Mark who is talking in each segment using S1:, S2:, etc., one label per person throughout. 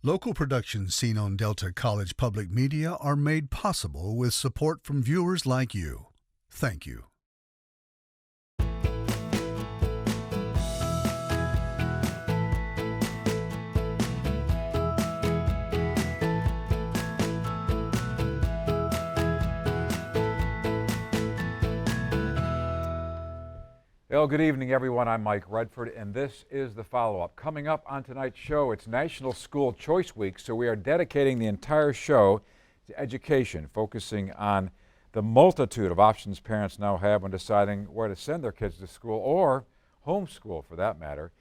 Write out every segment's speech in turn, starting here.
S1: Local productions seen on Delta College Public Media are made possible with support from viewers like you. Thank you.
S2: Well, good evening, everyone. I'm Mike Redford, and this is the follow-up. Coming up on tonight's show, it's National School Choice Week, so we are dedicating the entire show to education, focusing on the multitude of options parents now have when deciding where to send their kids to school or homeschool, for that matter.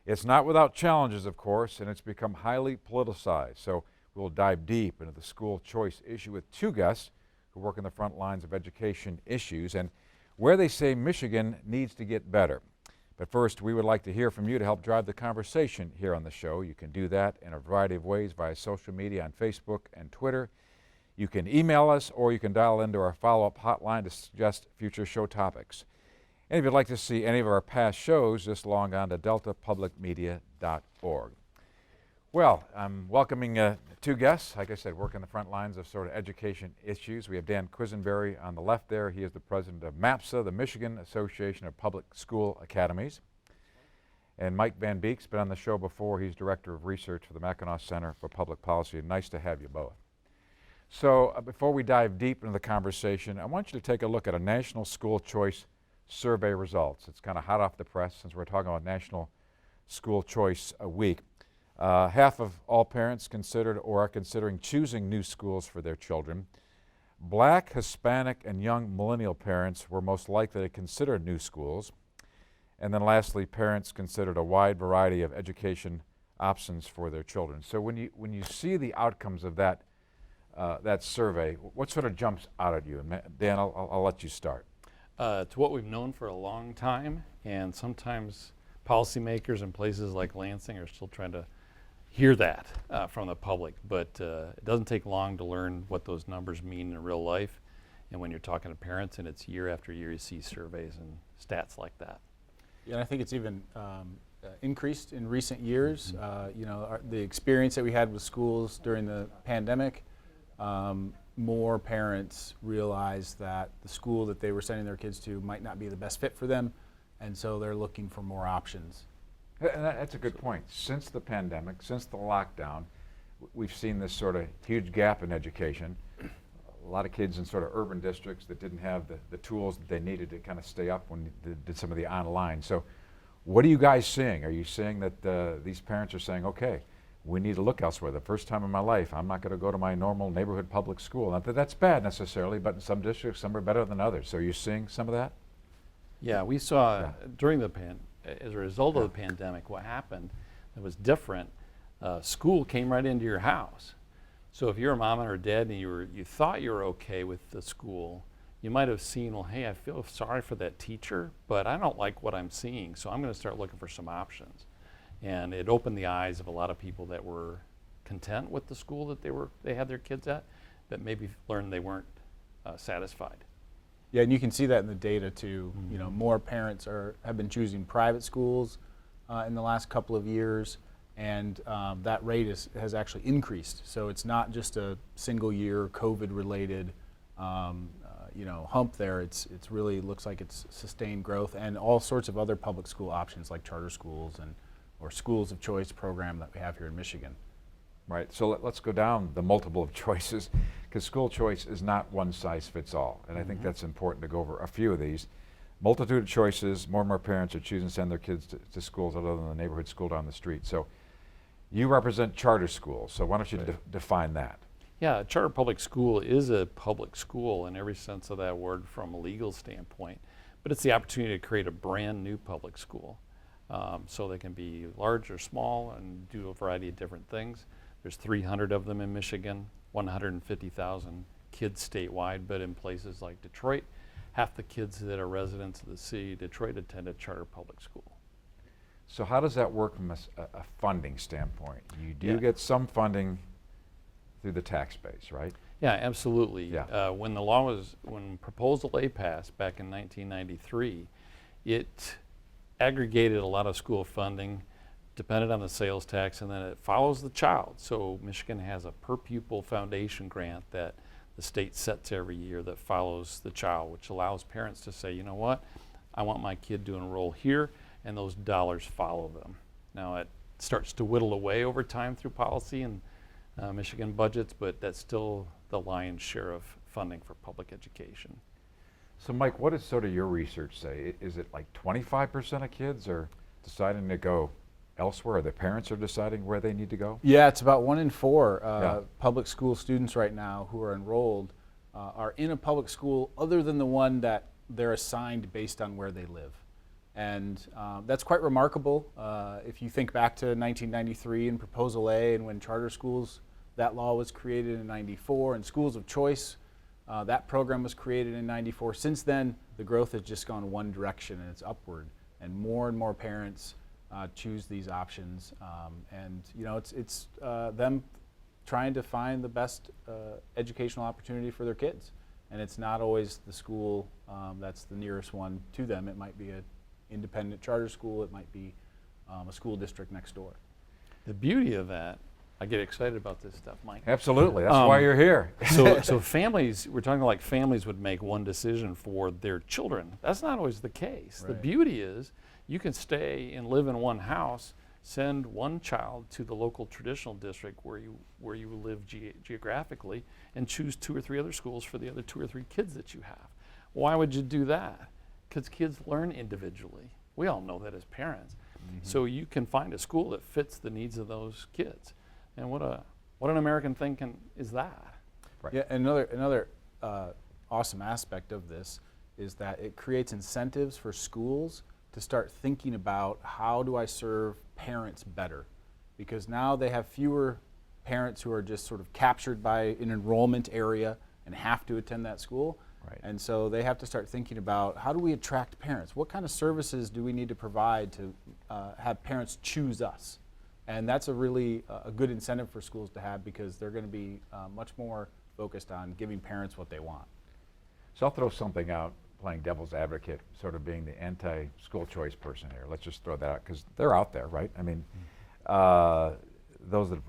S2: It's not without challenges, of course, and it's become highly politicized. So we'll dive deep into the school choice issue with two guests who work in the front lines of education issues and where they say Michigan needs to get better. But first, we would like to hear from you to help drive the conversation here on the show. You can do that in a variety of ways via social media on Facebook and Twitter. You can email us, or you can dial into our follow-up hotline to suggest future show topics. And if you'd like to see any of our past shows, just log on to deltapublicmedia.org. Well, I'm welcoming two guests, like I said, work in the front lines of sort of education issues. We have Dan Quisenberry on the left there. He is the president of MAPSA, the Michigan Association of Public School Academies. And Mike Van Beek's been on the show before. He's director of research for the Mackinac Center for Public Policy. Nice to have you both. So before we dive deep into the conversation, I want you to take a look at a National School Choice Survey results. It's kind of hot off the press since we're talking about National School Choice Week. Half of all parents considered or are considering choosing new schools for their children. Black, Hispanic, and young millennial parents were most likely to consider new schools. And then lastly, parents considered a wide variety of education options for their children. So when you see the outcomes of that survey, what sort of jumps out at you? And Dan, I'll let you start.
S3: It's what we've known for a long time, and sometimes policymakers in places like Lansing are still trying to hear that from the public, but it doesn't take long to learn what those numbers mean in real life. And when you're talking to parents and it's year after year, you see surveys and stats like that.
S4: Yeah, and I think it's even increased in recent years. The experience that we had with schools during the pandemic, more parents realized that the school that they were sending their kids to might not be the best fit for them, and so they're looking for more options.
S2: And that's a good point. Since the pandemic, since the lockdown, we've seen this sort of huge gap in education. A lot of kids in sort of urban districts that didn't have the tools that they needed to kind of stay up when they did some of the online. So what are you guys seeing? Are you seeing that these parents are saying, okay, we need to look elsewhere? The first time in my life, I'm not going to go to my normal neighborhood public school. Not that that's bad necessarily, but in some districts, some are better than others. So you're seeing some of that?
S3: Yeah, we saw during the as a result of the pandemic, what happened that was different, school came right into your house. So if you're a mom or dad and you thought you were okay with the school, you might have seen, well, hey, I feel sorry for that teacher, but I don't like what I'm seeing, so I'm going to start looking for some options. And it opened the eyes of a lot of people that were content with the school that they had their kids at, that maybe learned they weren't satisfied.
S4: Yeah, and you can see that in the data too. Mm-hmm. You know, more parents have been choosing private schools in the last couple of years, and that rate has actually increased. So it's not just a single year COVID-related hump there. It's really looks like it's sustained growth, and all sorts of other public school options like charter schools or schools of choice program that we have here in Michigan.
S2: Right, so let's go down the multiple of choices, because school choice is not one size fits all, and I think that's important to go over a few of these. Multitude of choices, more and more parents are choosing to send their kids to schools other than the neighborhood school down the street. So you represent charter schools, so why don't you define that?
S3: Yeah, a charter public school is a public school in every sense of that word from a legal standpoint, but it's the opportunity to create a brand new public school. So they can be large or small and do a variety of different things. There's 300 of them in Michigan, 150,000 kids statewide, but in places like Detroit, half the kids that are residents of the city of Detroit attend a charter public school.
S2: So how does that work from a funding standpoint? You do get some funding through the tax base, right?
S3: Yeah, absolutely.
S2: Yeah.
S3: When Proposal A passed back in 1993, it aggregated a lot of school funding dependent on the sales tax, and then it follows the child. So Michigan has a per pupil foundation grant that the state sets every year that follows the child, which allows parents to say, you know what, I want my kid to enroll here, and those dollars follow them. Now it starts to whittle away over time through policy and Michigan budgets, but that's still the lion's share of funding for public education.
S2: So Mike, what does sort of your research say? Is it like 25% of kids are deciding to go elsewhere, or the parents are deciding where they need to go?
S4: Yeah, it's about 1 in 4 public school students right now who are enrolled are in a public school other than the one that they're assigned based on where they live. And that's quite remarkable. If you think back to 1993 and Proposal A, and when charter schools, that law was created in '94, and schools of choice, that program was created in '94. Since then, the growth has just gone one direction, and it's upward. And more parents choose these options. And you know, it's them trying to find the best educational opportunity for their kids. And it's not always the school that's the nearest one to them. It might be an independent charter school. It might be a school district next door.
S3: The beauty of that, I get excited about this stuff, Mike.
S2: Absolutely, that's why you're here.
S3: So families, we're talking like families would make one decision for their children. That's not always the case.
S4: Right.
S3: The beauty is you can stay and live in one house, send one child to the local traditional district where you live geographically, and choose 2 or 3 other schools for the other 2 or 3 kids that you have. Why would you do that? Because kids learn individually. We all know that as parents. Mm-hmm. So you can find a school that fits the needs of those kids. And what an American thing is that?
S2: Right.
S4: Yeah, another awesome aspect of this is that it creates incentives for schools to start thinking about, how do I serve parents better? Because now they have fewer parents who are just sort of captured by an enrollment area and have to attend that school.
S2: Right.
S4: And so they have to start thinking about, how do we attract parents? What kind of services do we need to provide to have parents choose us? And that's a really a good incentive for schools to have, because they're going to be much more focused on giving parents what they want.
S2: So I'll throw something out, playing devil's advocate, sort of being the anti-school choice person here. Let's just throw that out, because they're out there, right? I mean, those that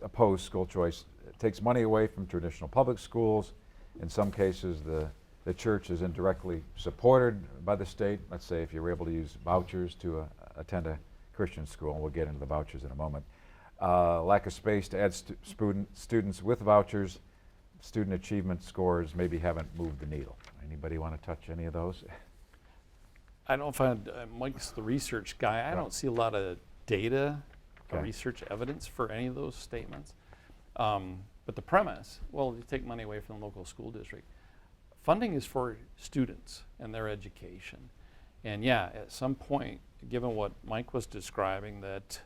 S2: oppose school choice, it takes money away from traditional public schools. In some cases, the church is indirectly supported by the state. Let's say if you're able to use vouchers to attend a Christian school, and we'll get into the vouchers in a moment. Lack of space to add students with vouchers. Student achievement scores maybe haven't moved the needle. Anybody want to touch any of those?
S3: I don't find, Mike's the research guy. I don't see a lot of data or research evidence for any of those statements. But the premise, well, you take money away from the local school district. Funding is for students and their education. And yeah, at some point, given what Mike was describing, that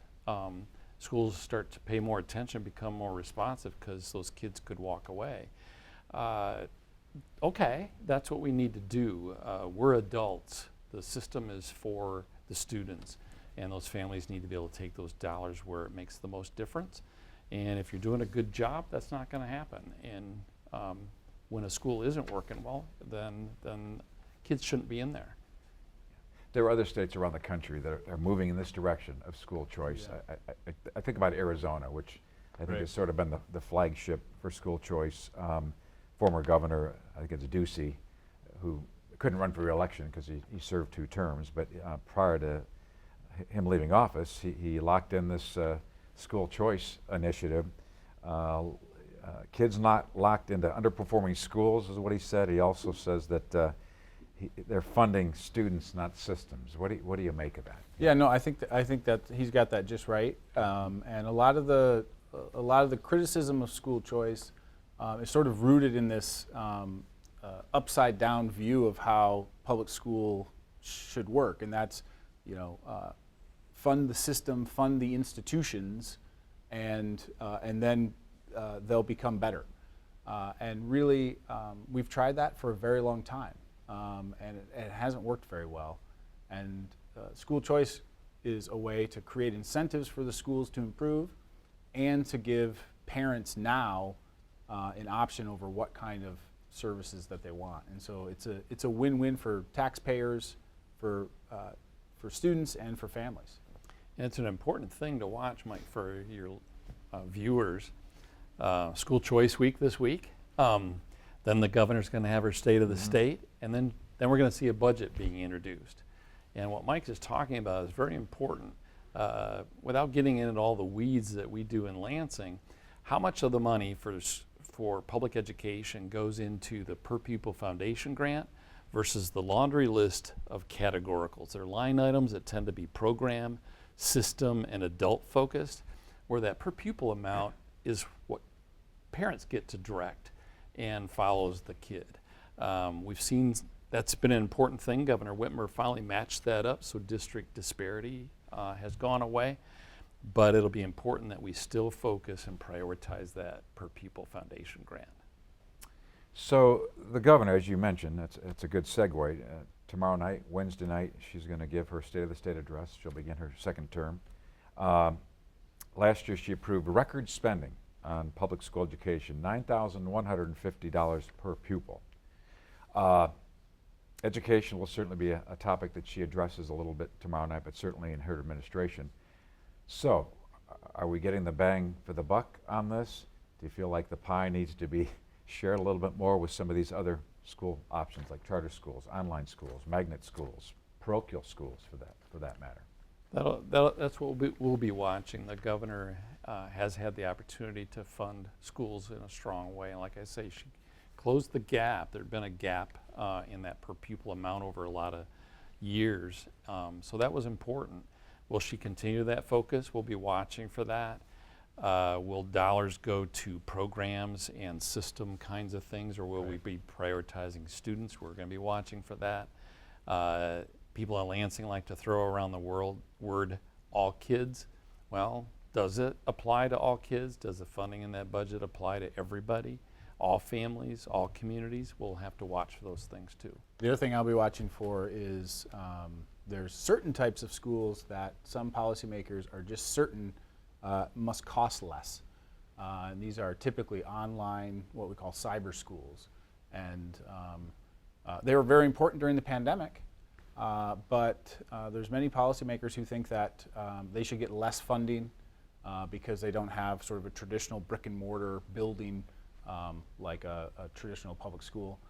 S3: schools start to pay more attention, become more responsive, because those kids could walk away. Okay, that's what we need to do. We're adults. The system is for the students, and those families need to be able to take those dollars where it makes the most difference. And if you're doing a good job, that's not going to happen. And when a school isn't working well, then kids shouldn't be in there.
S2: There are other states around the country that are moving in this direction of school choice. Yeah. I think about Arizona, which I think has sort of been the flagship for school choice. Former governor, I think it's Ducey, who couldn't run for re-election because he served 2 terms, but prior to him leaving office, he locked in this school choice initiative. Kids not locked into underperforming schools is what he said. He also says that they're funding students, not systems. What do you make of that?
S4: Yeah, no, I think that he's got that just right. And a lot of the criticism of school choice is sort of rooted in this upside down view of how public school should work, and that's, fund the system, fund the institutions, and then they'll become better. And really, we've tried that for a very long time. And it hasn't worked very well. And school choice is a way to create incentives for the schools to improve, and to give parents now an option over what kind of services that they want. And so it's a win-win for taxpayers, for students, and for families.
S3: And it's an important thing to watch, Mike, for your viewers. School Choice Week this week. Then the governor's going to have her State of the State, and then we're going to see a budget being introduced. And what Mike is talking about is very important. Without getting into all the weeds that we do in Lansing, how much of the money for public education goes into the per pupil foundation grant versus the laundry list of categoricals? They're line items that tend to be program, system, and adult focused, where that per pupil amount is what parents get to direct and follows the kid. We've seen that's been an important thing. Governor Whitmer finally matched that up, so district disparity has gone away. But it'll be important that we still focus and prioritize that per pupil foundation grant.
S2: So the governor, as you mentioned, that's a good segue. Tomorrow night, Wednesday night, she's going to give her State of the State address. She'll begin her second term. Last year, she approved record spending on public school education, $9,150 per pupil. Education will certainly be a topic that she addresses a little bit tomorrow night, but certainly in her administration. So, are we getting the bang for the buck on this? Do you feel like the pie needs to be shared a little bit more with some of these other school options, like charter schools, online schools, magnet schools, parochial schools, for that matter?
S3: That's what we'll be watching. The governor has had the opportunity to fund schools in a strong way, and like I say, she closed the gap. There'd been a gap in that per pupil amount over a lot of years, so that was important. Will she continue that focus? We'll be watching for that. Will dollars go to programs and system kinds of things, or will we be prioritizing students? We're going to be watching for that. People in Lansing like to throw around the word all kids. Well, does it apply to all kids? Does the funding in that budget apply to everybody? All families, all communities? We'll have to watch for those things too.
S4: The other thing I'll be watching for is there's certain types of schools that some policymakers are just certain must cost less. And these are typically online, what we call cyber schools. And they were very important during the pandemic, but there's many policymakers who think that they should get less funding because they don't have sort of a traditional brick and mortar building like a traditional public school.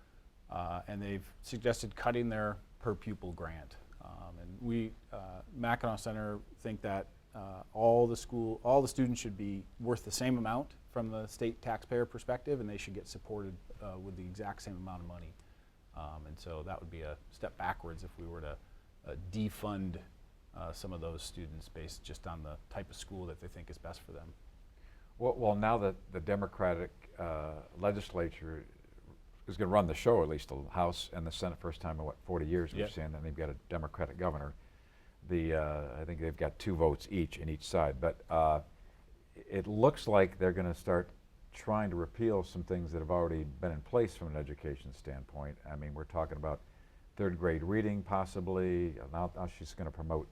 S4: And they've suggested cutting their per pupil grant. And we, Mackinac Center, think that all the students should be worth the same amount from the state taxpayer perspective, and they should get supported with the exact same amount of money. And so that would be a step backwards if we were to defund some of those students based just on the type of school that they think is best for them.
S2: Well, now that the Democratic legislature is going to run the show, at least the House and the Senate, first time in, 40 years we've seen, and they've got a Democratic governor. I think they've got 2 votes each in each side, but it looks like they're going to start trying to repeal some things that have already been in place from an education standpoint. I mean, we're talking about 3rd grade reading possibly. Now she's going to promote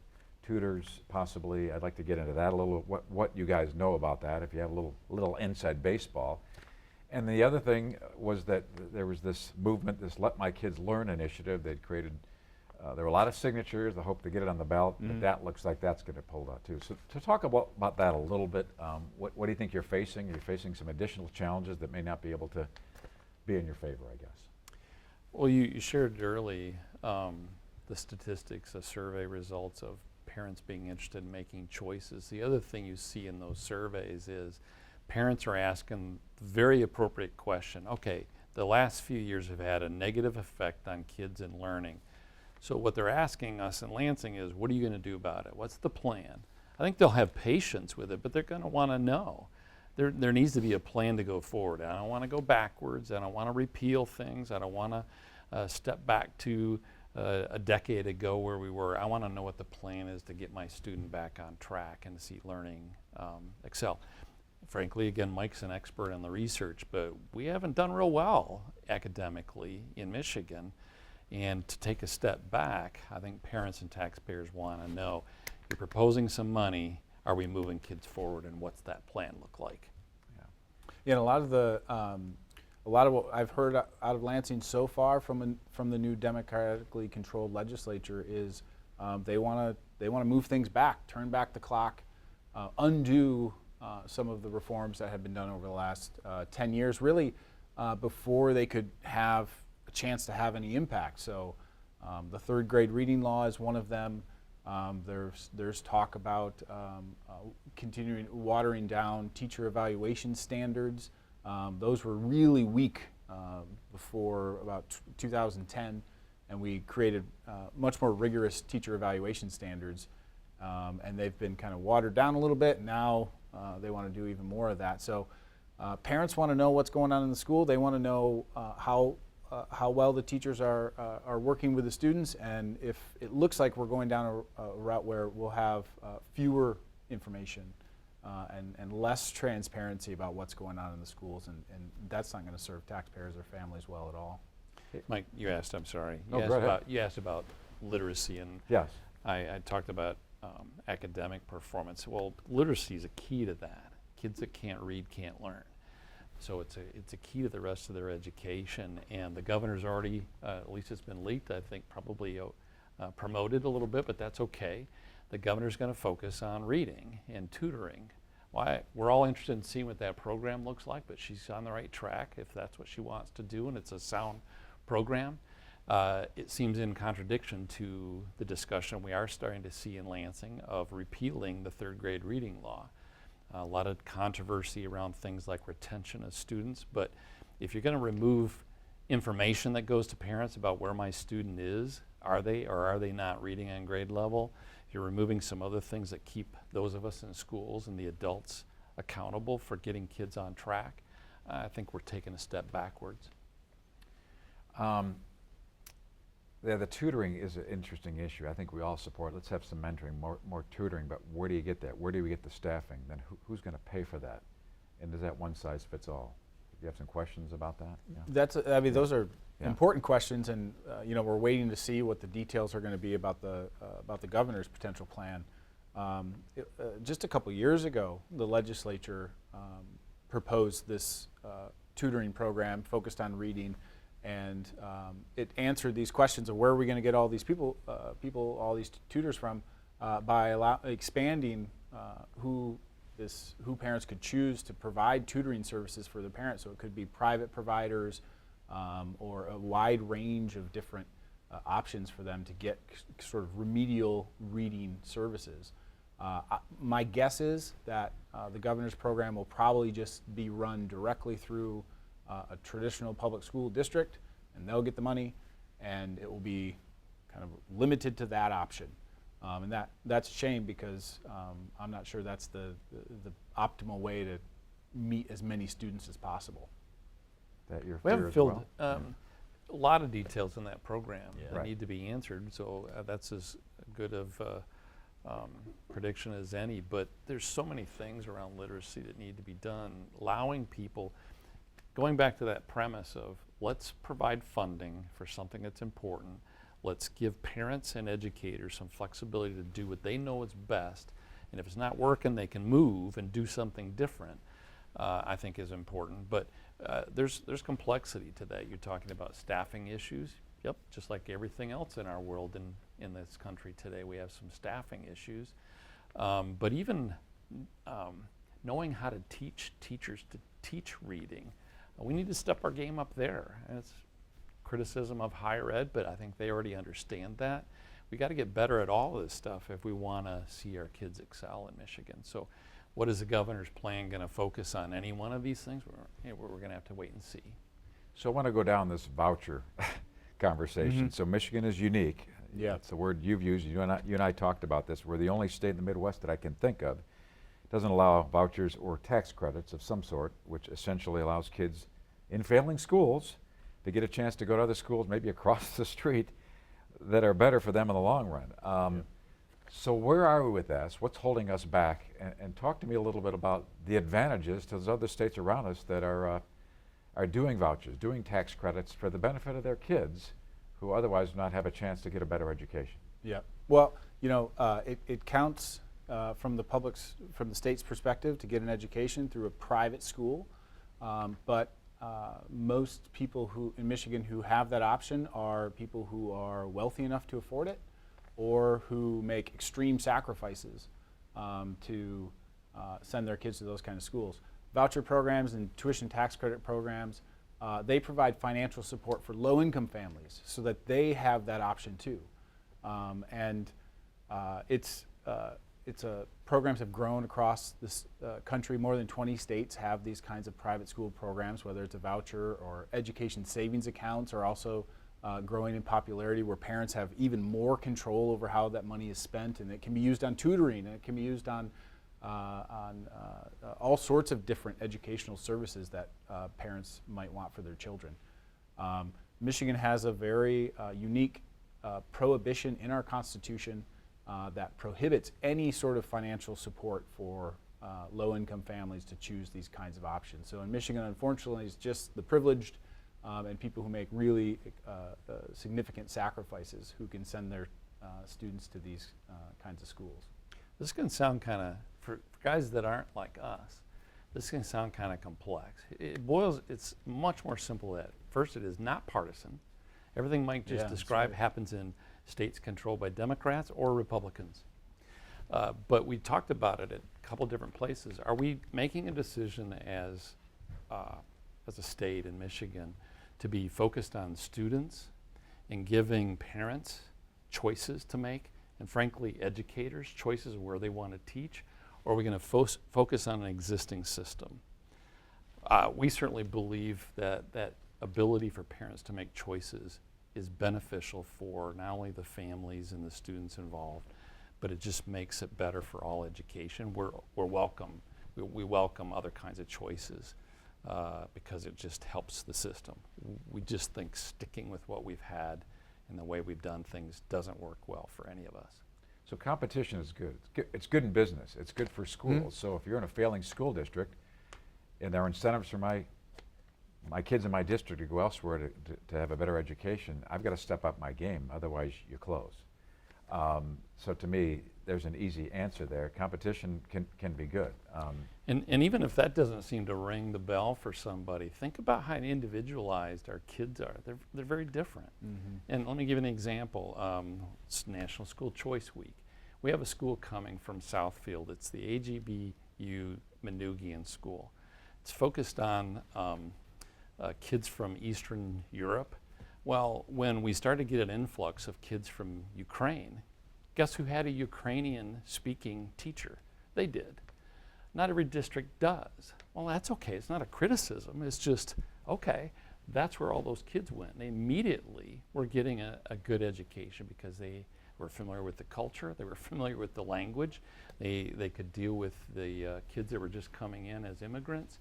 S2: tutors possibly. I'd like to get into that a little, what you guys know about that, if you have a little inside baseball. And the other thing was that there was this movement, this Let My Kids Learn initiative they'd created. There were a lot of signatures, the hope to get it on the ballot, but that looks like that's going to pull out too. So to talk about that a little bit, what do you think you're facing? Are you facing some additional challenges that may not be able to be in your favor, I guess?
S3: Well, you shared early the statistics, the survey results of parents being interested in making choices. The other thing you see in those surveys is parents are asking the very appropriate question. Okay, the last few years have had a negative effect on kids and learning. So what they're asking us in Lansing is, what are you going to do about it? What's the plan? I think they'll have patience with it, but they're going to want to know. There needs to be a plan to go forward. I don't want to go backwards. I don't want to repeal things. I don't want to step back to a decade ago where we were. I want to know what the plan is to get my student back on track and to see learning excel. Frankly, again, Mike's an expert in the research, but we haven't done real well academically in Michigan. And to take a step back, I think parents and taxpayers want to know, you're proposing some money, are we moving kids forward, and what's that plan look like?
S4: Yeah, and a lot of what I've heard out of Lansing so far from the new democratically controlled legislature is they want to move things back, turn back the clock, undo some of the reforms that have been done over the last 10 years, really before they could have a chance to have any impact. So the third grade reading law is one of them. There's talk about continuing watering down teacher evaluation standards. Those were really weak before about 2010, and we created much more rigorous teacher evaluation standards, and they've been kind of watered down a little bit. Now they want to do even more of that. So parents want to know what's going on in the school. They want to know how well the teachers are working with the students, and if it looks like we're going down a route where we'll have fewer information and less transparency about what's going on in the schools, and that's not going to serve taxpayers or families well at all.
S3: Mike, you asked, I'm sorry,
S2: Oh, go ahead.
S3: you asked about literacy, and
S2: Yes.
S3: I talked about academic performance. Well, literacy is a key to that. Kids that can't read can't learn. So it's a key to the rest of their education, and the governor's already, at least it's been leaked, I think probably promoted a little bit, but that's okay. The governor's going to focus on reading and tutoring. We're all interested in seeing what that program looks like, but she's on the right track if that's what she wants to do, and it's a sound program. It seems in contradiction to the discussion we are starting to see in Lansing of repealing the third grade reading law. A lot of controversy around things like retention of students, but if you're going to remove information that goes to parents about where my student is, are they or are they not reading on grade level, you're removing some other things that keep those of us in schools and the adults accountable for getting kids on track. I think we're taking a step backwards.
S2: Yeah, the tutoring is an interesting issue. I think we all support, let's have some mentoring, more tutoring, but where do you get that? Where do we get the staffing? Then who's going to pay for that? And is that one size fits all? Do you have some questions about that? Yeah.
S4: I mean, those are
S2: Yeah.
S4: important questions, and we're waiting to see what the details are going to be about the governor's potential plan. Just a couple years ago, the legislature proposed this tutoring program focused on reading, and it answered these questions of where are we going to get all these people, all these tutors from, by expanding who parents could choose to provide tutoring services for their parents. So it could be private providers or a wide range of different options for them to get sort of remedial reading services. My guess is that the governor's program will probably just be run directly through a traditional public school district, and they'll get the money, and it will be kind of limited to that option. And that's a shame, because I'm not sure that's the optimal way to meet as many students as possible.
S2: That your
S3: We
S2: fear
S3: haven't
S2: as
S3: filled
S2: well?
S3: a lot of details in that program that
S2: Right.
S3: need to be answered, so that's as good of prediction as any, but there's so many things around literacy that need to be done, allowing people, going back to that premise of let's provide funding for something that's important, let's give parents and educators some flexibility to do what they know is best, and if it's not working, they can move and do something different, I think is important. But there's complexity to that. You're talking about staffing issues. Yep, just like everything else in our world in this country today, we have some staffing issues. But even knowing how to teach teachers to teach reading, we need to step our game up there. And it's criticism of higher ed, but I think they already understand that. We got to get better at all of this stuff if we want to see our kids excel in Michigan. So what is the governor's plan going to focus on? Any one of these things? We're going to have to wait and see.
S2: So I want to go down this voucher conversation. So Michigan is unique.
S4: Yeah.
S2: That's the word you've used. You and I talked about this. We're the only state in the Midwest that I can think of doesn't allow vouchers or tax credits of some sort, which essentially allows kids in failing schools to get a chance to go to other schools, maybe across the street, that are better for them in the long run. So where are we with this? What's holding us back? And talk to me a little bit about the advantages to those other states around us that are doing vouchers, doing tax credits for the benefit of their kids who otherwise do not have a chance to get a better education.
S4: Yeah. Well, it counts from the state's perspective to get an education through a private school, but most people in Michigan who have that option are people who are wealthy enough to afford it, or who make extreme sacrifices to send their kids to those kind of schools. Voucher programs and tuition tax credit programs, they provide financial support for low-income families so that they have that option too. Programs have grown across this country. More than 20 states have these kinds of private school programs, whether it's a voucher or education savings accounts are also growing in popularity, where parents have even more control over how that money is spent, and it can be used on tutoring, and it can be used on all sorts of different educational services that parents might want for their children. Michigan has a very unique prohibition in our Constitution that prohibits any sort of financial support for low-income families to choose these kinds of options. So in Michigan, unfortunately, it's just the privileged and people who make really significant sacrifices who can send their students to these kinds of schools.
S3: This can sound kind of, for guys that aren't like us, this can sound kind of complex. It's much more simple than that. First, it is not partisan. Everything Mike just described happens in states controlled by Democrats or Republicans. But we talked about it at a couple different places. Are we making a decision as a state in Michigan to be focused on students and giving parents choices to make, and frankly educators choices of where they want to teach, or are we going to focus on an existing system? We certainly believe that ability for parents to make choices is beneficial for not only the families and the students involved, but it just makes it better for all education. We're welcome. We welcome other kinds of choices because it just helps the system. We just think sticking with what we've had and the way we've done things doesn't work well for any of us.
S2: So competition is good. It's good in business. It's good for schools. So if you're in a failing school district and there are incentives for my kids in my district to go elsewhere to have a better education, I've got to step up my game, otherwise you close. So to me, there's an easy answer there. Competition can be good.
S3: And even if that doesn't seem to ring the bell for somebody, think about how individualized our kids are. They're very different. And let me give you an example. It's National School Choice Week. We have a school coming from Southfield. It's the AGBU Manugian School. It's focused on kids from Eastern Europe. Well, when we started to get an influx of kids from Ukraine, guess who had a Ukrainian-speaking teacher? They did. Not every district does. Well, that's okay. It's not a criticism. It's just, okay, that's where all those kids went. They immediately were getting a good education because they were familiar with the culture. They were familiar with the language. They could deal with the kids that were just coming in as immigrants.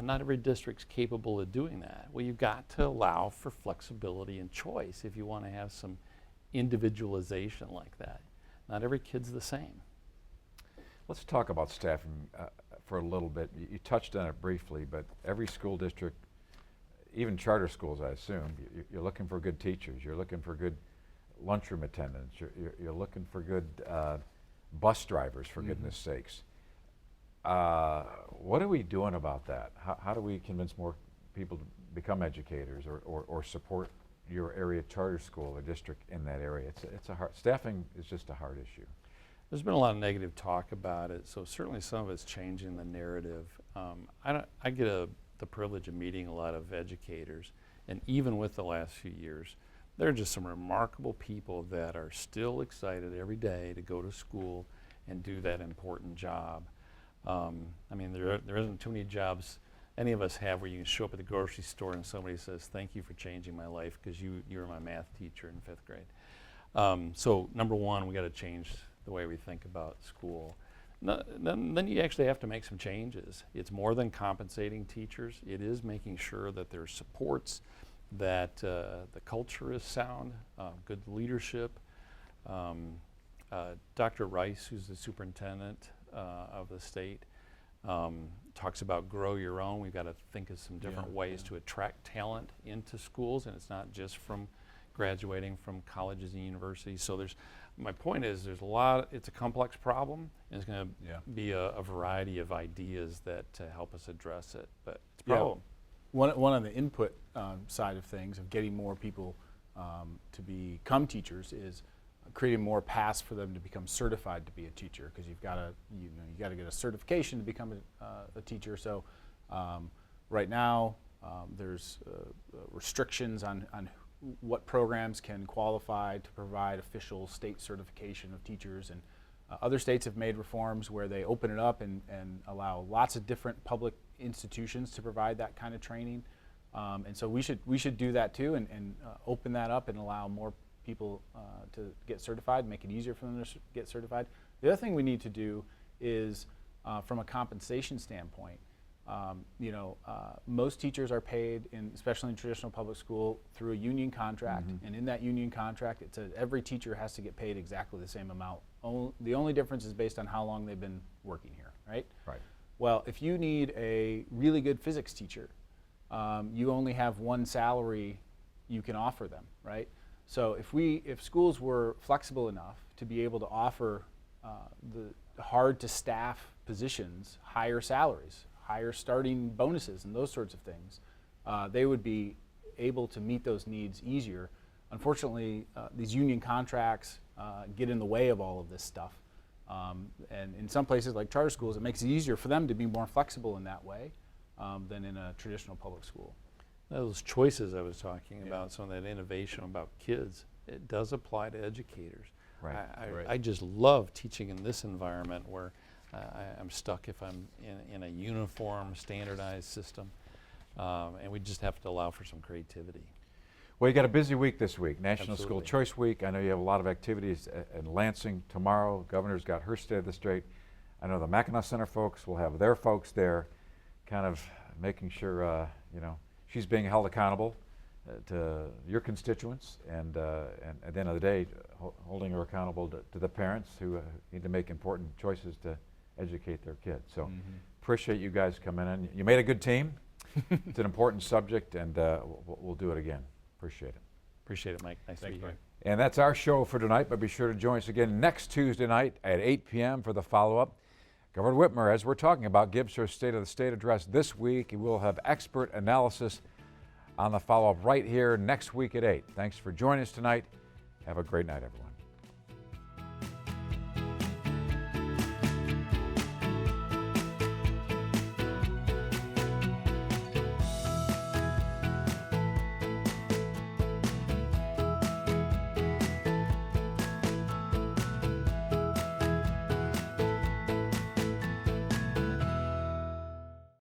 S3: Not every district's capable of doing that. Well, you've got to allow for flexibility and choice if you want to have some individualization like that. Not every kid's the same.
S2: Let's talk about staffing for a little bit. You touched on it briefly, but every school district, even charter schools, I assume, you're looking for good teachers. You're looking for good lunchroom attendants. You're looking for good bus drivers, for goodness sakes. What are we doing about that? How do we convince more people to become educators or support your area charter school or district in that area? It's a hard, staffing is just a hard issue.
S3: There's been a lot of negative talk about it, so certainly some of it's changing the narrative. I get the privilege of meeting a lot of educators, and even with the last few years, there are just some remarkable people that are still excited every day to go to school and do that important job. I mean, there isn't too many jobs any of us have where you can show up at the grocery store and somebody says, "Thank you for changing my life because you were my math teacher in 5th grade." So number one, we got to change the way we think about school. Then you actually have to make some changes. It's more than compensating teachers. It is making sure that there's supports, that the culture is sound, good leadership. Dr. Rice, who's the superintendent of the state, talks about grow your own. We've got to think of some different ways to attract talent into schools, and it's not just from graduating from colleges and universities. So my point is there's a lot, it's a complex problem, and it's going to be a variety of ideas that help us address it, but it's a problem.
S4: One of the input side of things, of getting more people to become teachers, is creating more paths for them to become certified to be a teacher, because you've got to get a certification to become a teacher. So right now there's restrictions on what programs can qualify to provide official state certification of teachers, and other states have made reforms where they open it up and allow lots of different public institutions to provide that kind of training. And so we should do that too, and open that up and allow more people to get certified, make it easier for them to get certified. The other thing we need to do is, from a compensation standpoint, most teachers are paid, especially in traditional public school, through a union contract. And in that union contract, it says every teacher has to get paid exactly the same amount. The only difference is based on how long they've been working here, right?
S2: Right.
S4: Well, if you need a really good physics teacher, you only have one salary you can offer them, right? So if schools were flexible enough to be able to offer the hard to staff positions higher salaries, higher starting bonuses, and those sorts of things, they would be able to meet those needs easier. Unfortunately, these union contracts get in the way of all of this stuff. And in some places like charter schools, it makes it easier for them to be more flexible in that way than in a traditional public school.
S3: Those choices I was talking about, some of that innovation about kids, it does apply to educators.
S2: Right.
S3: I just love teaching in this environment where I'm stuck if I'm in a uniform, standardized system, and we just have to allow for some creativity.
S2: Well, you got a busy week this week, National School
S3: Absolutely.
S2: Choice Week. I know you have a lot of activities in Lansing tomorrow. Governor's got her State of the State. I know the Mackinac Center folks will have their folks there, kind of making sure she's being held accountable to your constituents, and at the end of the day, holding her accountable to the parents who need to make important choices to educate their kids. So appreciate you guys coming in. You made a good team. It's an important subject, and we'll do it again. Appreciate it.
S3: Appreciate it, Mike. Nice to be here.
S2: And that's our show for tonight, but be sure to join us again next Tuesday night at 8 p.m. for the follow-up. Governor Whitmer, as we're talking about, gives her State of the State address this week. We'll have expert analysis on the follow-up right here next week at 8. Thanks for joining us tonight. Have a great night, everyone.